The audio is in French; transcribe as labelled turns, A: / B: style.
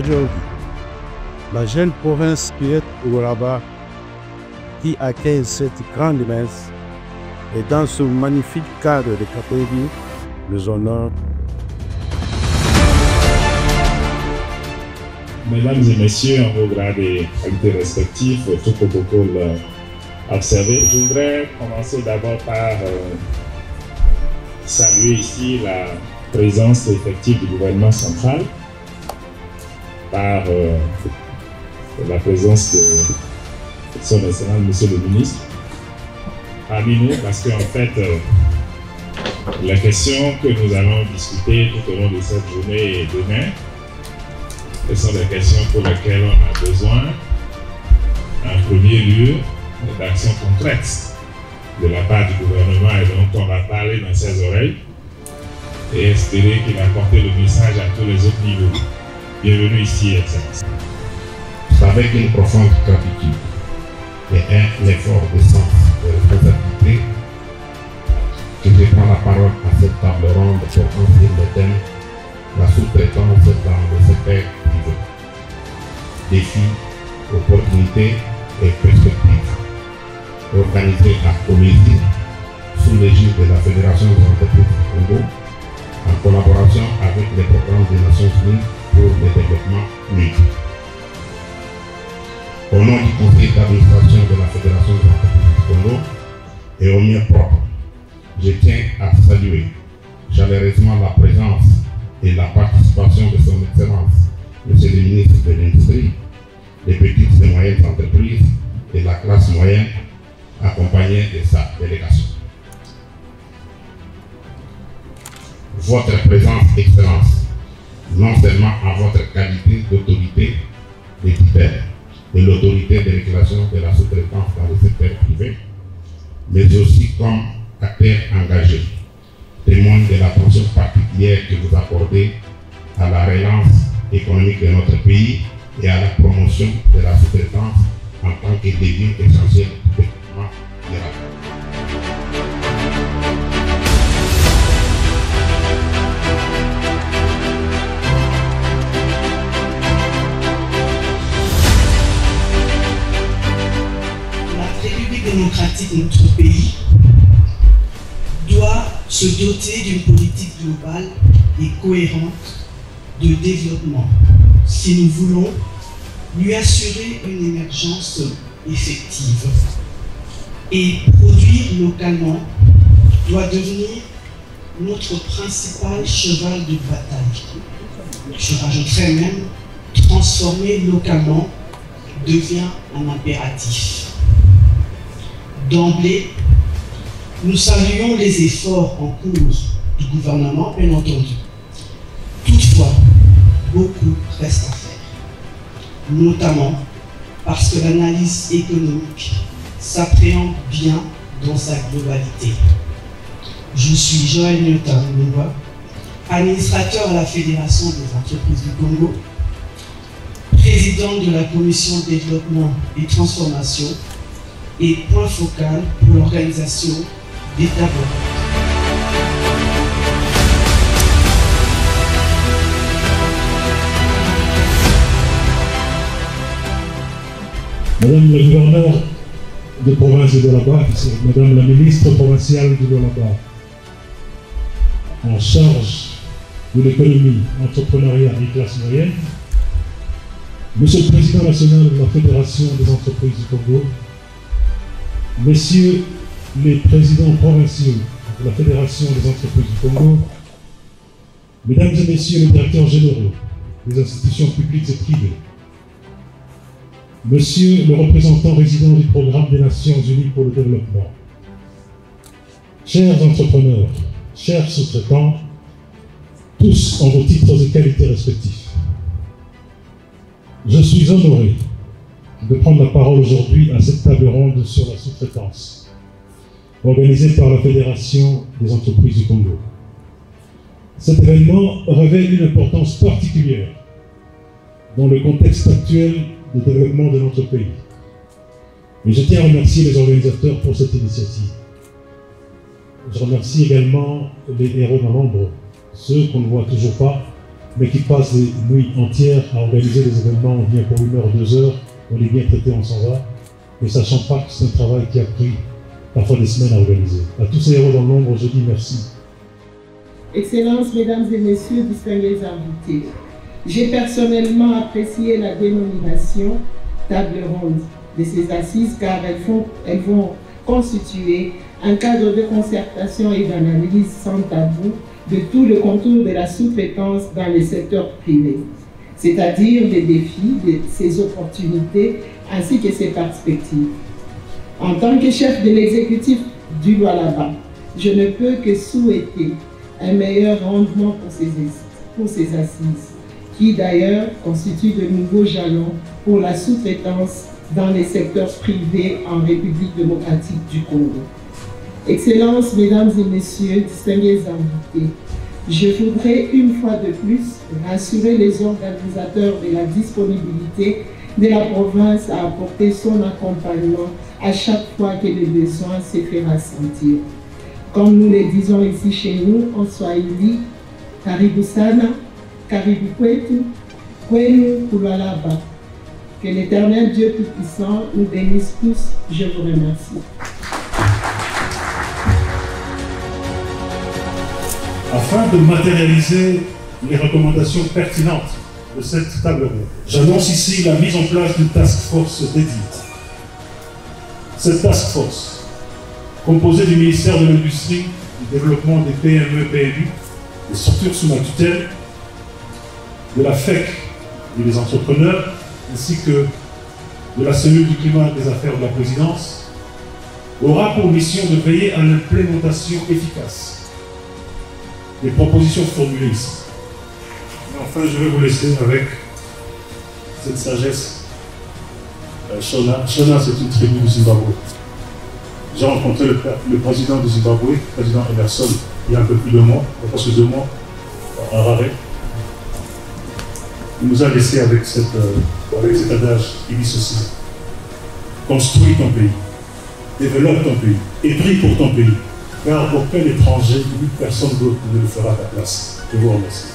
A: Aujourd'hui, la jeune province qui est au Rabat, qui accueille cette grande messe, et dans ce magnifique cadre de Capoeira, nous honore.
B: Mesdames et messieurs, en vos grades et qualités respectifs, tout protocole observé, je voudrais commencer d'abord par saluer ici la présence effective du gouvernement central, par la présence de son Excellence, Monsieur le Ministre, parmi nous, parce qu'en fait, la question que nous allons discuter tout au long de cette journée et demain, ce sont des questions pour lesquelles on a besoin, en premier lieu, d'actions concrètes de la part du gouvernement, et donc on va parler dans ses oreilles et espérer qu'il va porter le message à tous les autres niveaux. Bienvenue ici, Excellence.
C: C'est avec une profonde gratitude et un effort de sens de responsabilité que je prends la parole à cette table ronde pour offrir le thème la sous-traitance dans le secteur privé. Défis, opportunités et perspectives. Organisé à Comédie sous l'égide de la Fédération des entreprises du Congo en collaboration avec les programmes des Nations Unies pour le développement multiple. Au nom du conseil d'administration de la Fédération des entreprises du Congo et au mien propre, je tiens à saluer chaleureusement la présence et la participation de son Excellence, Monsieur le ministre de l'Industrie, des petites et moyennes entreprises et la classe moyenne, accompagné de sa délégation. Votre présence, Excellence, non seulement en votre qualité d'autorité des tutelles et l'autorité de régulation de la sous-traitance dans le secteur privé, mais aussi comme acteur engagé, témoigne de l'attention particulière que vous accordez à la relance économique de notre pays et à la promotion de la sous-traitance en tant que levier essentiel du développement durable.
D: La République démocratique de notre pays doit se doter d'une politique globale et cohérente de développement si nous voulons lui assurer une émergence effective. Et produire localement doit devenir notre principal cheval de bataille. Je rajouterais même, transformer localement devient un impératif. D'emblée, nous saluons les efforts en cours du gouvernement, bien entendu. Toutefois, beaucoup reste à faire, notamment parce que l'analyse économique s'appréhende bien dans sa globalité. Je suis Joël Nyota-Mungwa, administrateur à la Fédération des entreprises du Congo, président de la Commission développement et transformation et point focal pour l'organisation des tables.
E: Madame la gouverneure de province de Lualaba, Madame la ministre provinciale de Lualaba, en charge de l'économie, entrepreneuriat et classe moyenne, Monsieur le Président national de la Fédération des entreprises du Congo, Messieurs les présidents provinciaux de la Fédération des entreprises du Congo, Mesdames et Messieurs les directeurs généraux des institutions publiques et privées, Monsieur le représentant résident du programme des Nations Unies pour le développement, chers entrepreneurs, chers sous-traitants, tous en vos titres et qualités respectifs, je suis honoré de prendre la parole aujourd'hui à cette table ronde sur la sous-traitance, organisée par la Fédération des entreprises du Congo. Cet événement revêt une importance particulière dans le contexte actuel de développement de notre pays. Et je tiens à remercier les organisateurs pour cette initiative. Je remercie également les héros de l'ombre, ceux qu'on ne voit toujours pas, mais qui passent des nuits entières à organiser des événements, on vient pour 1 heure, 2 heures, on est bien traité, on s'en va, et sachant pas que c'est un travail qui a pris parfois des semaines à organiser. À tous ces héros dans l'ombre, je dis merci.
F: Excellences, Mesdames et Messieurs, distingués invités, j'ai personnellement apprécié la dénomination table ronde de ces assises car elles vont constituer un cadre de concertation et d'analyse sans tabou de tout le contour de la sous-traitance dans le secteur privé, c'est-à-dire des défis, ses opportunités ainsi que ses perspectives. En tant que chef de l'exécutif du Lualaba, je ne peux que souhaiter un meilleur rendement pour ces assises, qui d'ailleurs constituent de nouveaux jalons pour la sous-traitance dans les secteurs privés en République démocratique du Congo. Excellences, Mesdames et Messieurs, distingués invités, je voudrais une fois de plus rassurer les organisateurs de la disponibilité de la province à apporter son accompagnement à chaque fois que le besoin se fera sentir. Comme nous le disons ici chez nous en Swahili, Karibu sana, Karibu kwetu, kwenu Lualaba. Que l'Éternel Dieu Tout-Puissant nous bénisse tous. Je vous remercie.
E: Afin de matérialiser les recommandations pertinentes de cette table ronde, j'annonce ici la mise en place d'une task force dédiée. Cette task force, composée du ministère de l'Industrie, du Développement des PME, PMI, des structures sous ma tutelle, de la FEC et des entrepreneurs, ainsi que de la cellule du climat et des affaires de la présidence, aura pour mission de veiller à l'implémentation efficace des propositions formulées ici. Et enfin, je vais vous laisser avec cette sagesse. Shona, c'est une tribu du Zimbabwe. J'ai rencontré le président du Zimbabwe, le président Emerson, il y a un peu plus de mois, presque 2 mois, à Harare. Il nous a laissé avec cet adage qui dit ceci: construis ton pays, développe ton pays, et prie pour ton pays, car aucun étranger ni personne d'autre ne le fera à ta place. Je vous remercie.